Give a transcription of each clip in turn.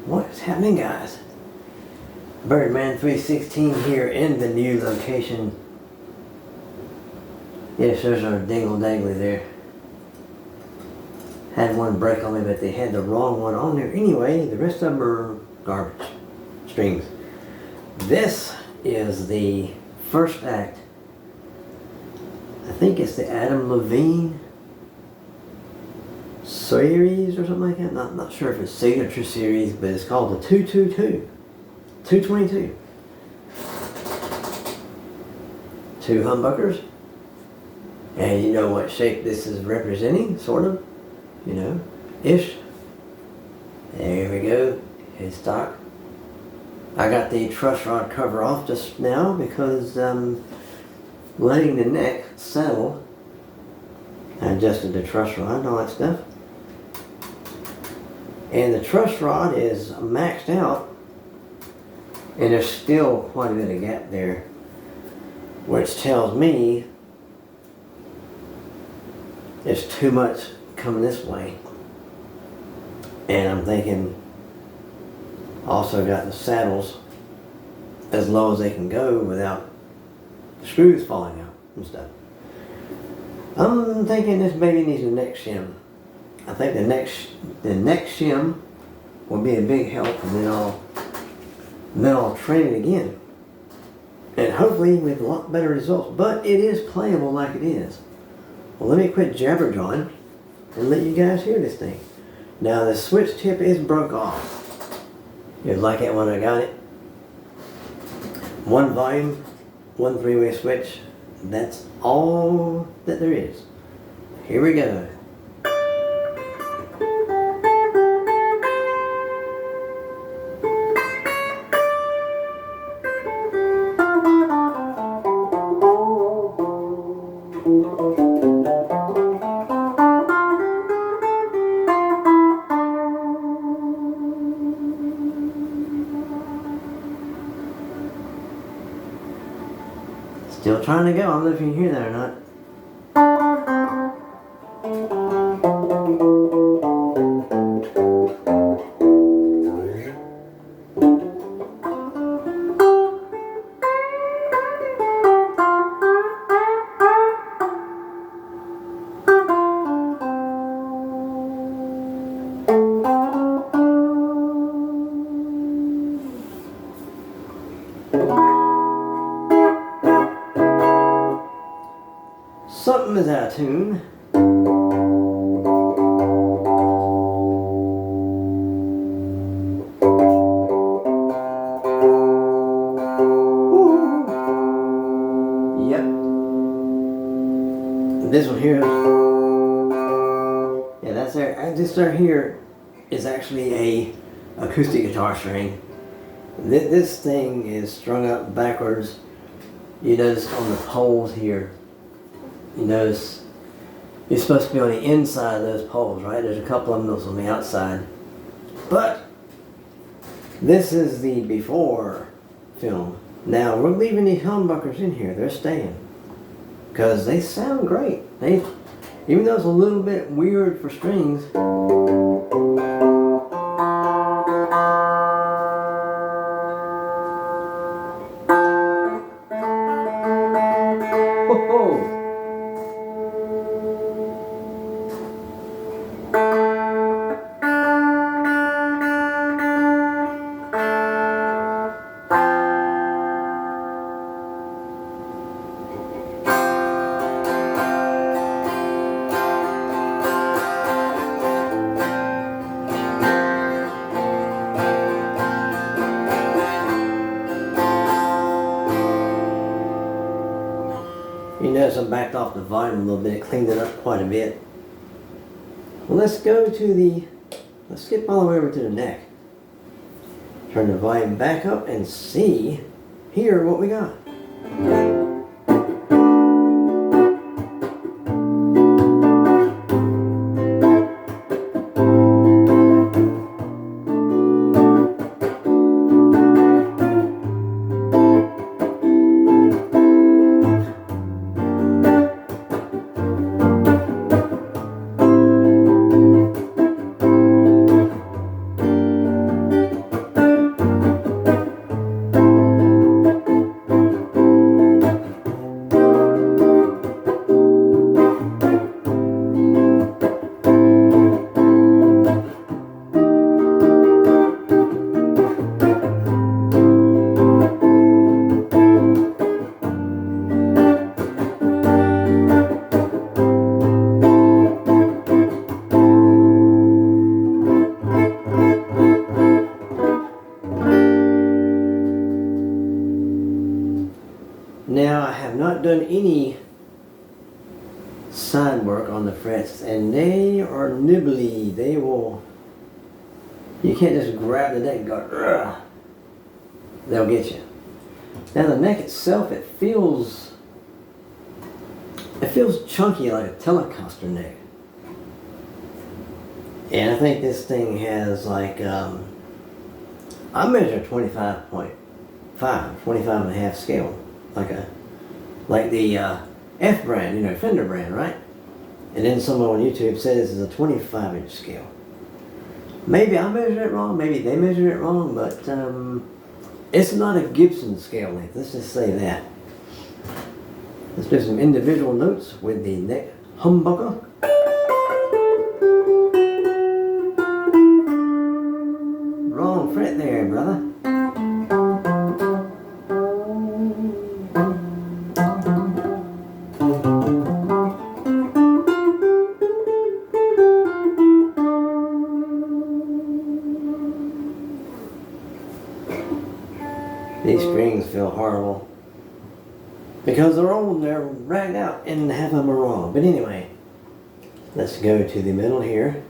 What is happening, guys? Birdman 316 here in the new location. Yes, there's our dingle dangly there. Had one break on me, but they had the wrong one on there. Anyway, the rest of them are garbage strings. This is the first act. I think it's the Levin series or something like that. Not sure if it's signature series, but it's called the 222. Two humbuckers. And you know what shape this is representing, sort of, you know, ish. There we go, headstock. I got the truss rod cover off just now because letting the neck settle. I adjusted the truss rod and all that stuff. And the truss rod is maxed out, and there's still quite a bit of gap there, which tells me there's too much coming this way. And I'm thinking also got the saddles as low as they can go without screws falling out and stuff. I'm thinking this baby needs a neck shim. I think the neck shim will be a big help, and then I'll train it again, and hopefully with a lot better results. But it is playable like it is. Well, let me quit jabber jawing and let you guys hear this thing. Now the switch tip is broke off. You like it when I got it. One volume, one three-way switch. That's all that there is. Here we go. Still trying to go. I don't know if you can hear that or not. Something is out of tune. Ooh. Yep. This one here. Yeah, that's there. This right here is actually a acoustic guitar string. This thing is strung up backwards. You notice on the poles here. You notice you're supposed to be on the inside of those poles, right? There's a couple of them that's on the outside. But this is the before film. Now we're leaving these humbuckers in here. They're staying because they sound great. Even though it's a little bit weird for strings. You notice I backed off the volume a little bit, it cleaned it up quite a bit. Well, let's skip all the way over to the neck. Turn the volume back up and hear what we got. not done any side work on the frets, and they are nibbly. They will, you can't just grab the neck and go, ugh. They'll get you. Now the neck itself, it feels chunky like a Telecaster neck. And I think this thing has like, I measure 25.5, 25 and a half scale. Like the F brand, you know, Fender brand, right? And then someone on YouTube says it's a 25-inch scale. Maybe I measured it wrong, maybe they measured it wrong, but it's not a Gibson scale length, let's just say that. Let's do some individual notes with the neck humbucker. Wrong fret there, brother. These strings feel horrible because they're old and they're ragged out and half of them are wrong. But anyway, let's go to the middle here.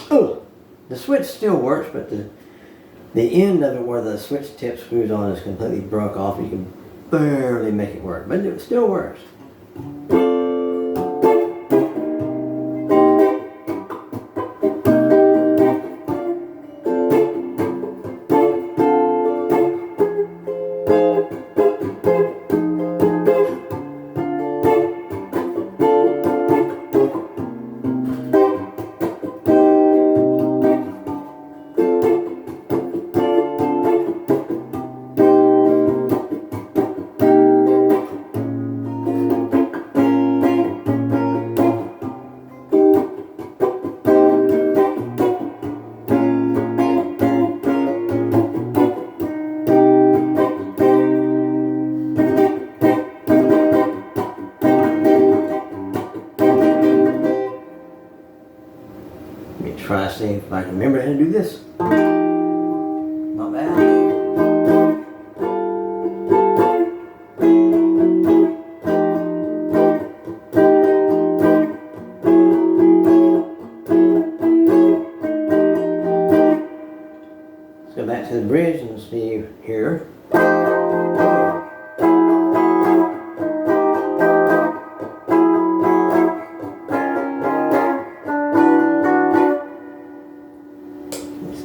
Oh, the switch still works, but the end of it where the switch tip screws on is completely broke off. You can barely make it work, but it still works. Try to see if I can remember how to do this. Not bad. Let's go back to the bridge and see here.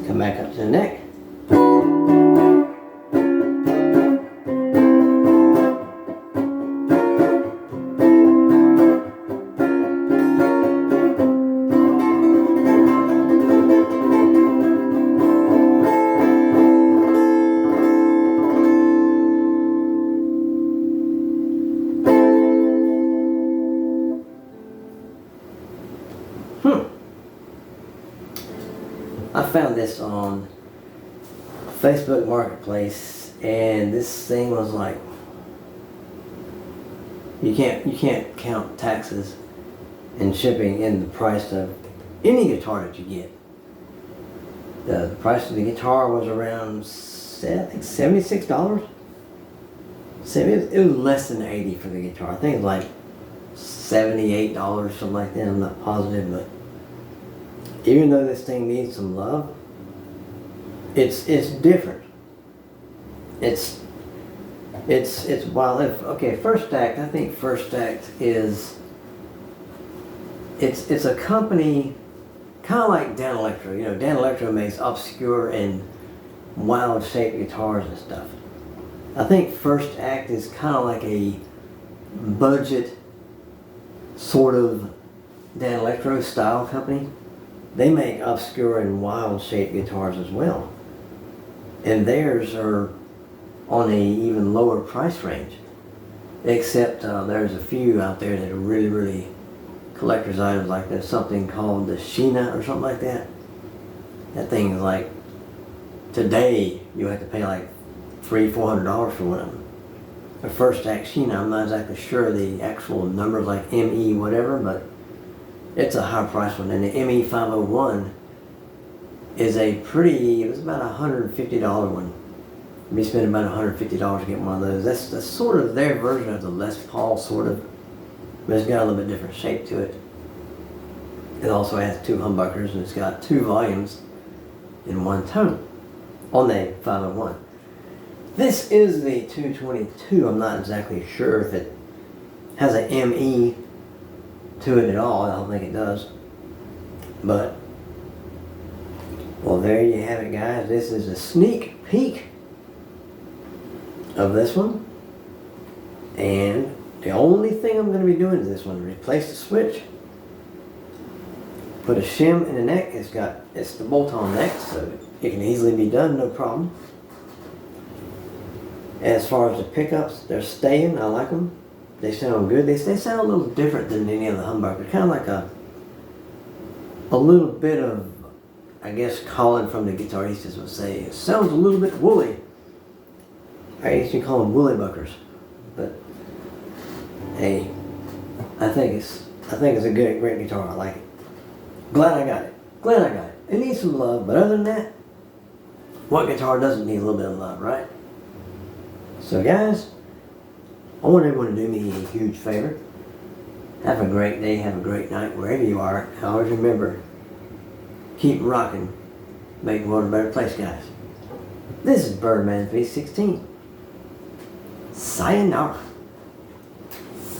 Come back up to the neck. I found this on Facebook Marketplace, and this thing was like, you can't count taxes and shipping in the price of any guitar that you get. The price of the guitar was around, I think, $76. It was less than $80 for the guitar. I think it was like $78, something like that. I'm not positive, but even though this thing needs some love, it's different. It's okay, First Act, I think First Act is, it's a company kind of like Dan Electro. You know, Dan Electro makes obscure and wild shaped guitars and stuff. I think First Act is kind of like a budget sort of Dan Electro style company. They make obscure and wild shaped guitars as well. And theirs are on a even lower price range. Except there's a few out there that are really, really collector's items. Like there's something called the Sheena or something like that. That thing is like, today you have to pay like $300-400 for one of them. The First Act Sheena, I'm not exactly sure the actual numbers, like ME whatever, but it's a high price one. And the ME 501 is a pretty, it was about a $150 one. be spending about $150 to get one of those. That's sort of their version of the Les Paul, sort of, but it's got a little bit different shape to it. It also has 2 humbuckers, and it's got 2 volumes in one tone on the 501. This is the 222. I'm not exactly sure if it has an ME to it at all. I don't think it does. But, well, there you have it, guys. This is a sneak peek of this one. And the only thing I'm going to be doing is this one. Replace the switch. Put a shim in the neck. It's the bolt-on neck, so it can easily be done, no problem. As far as the pickups, they're staying. I like them. They sound good. They sound a little different than any of the humbuckers. Kind of like a little bit of, I guess, calling from the guitarists would say. It sounds a little bit woolly. I used to call them woolly buckers. But hey, I think it's a great guitar. I like it. Glad I got it. Glad I got it. It needs some love, but other than that, what guitar doesn't need a little bit of love, right? So guys, I want everyone to do me a huge favor. Have a great day, have a great night, wherever you are. And always remember, keep rocking. Make the world a better place, guys. This is Birdman 316. Sayonara.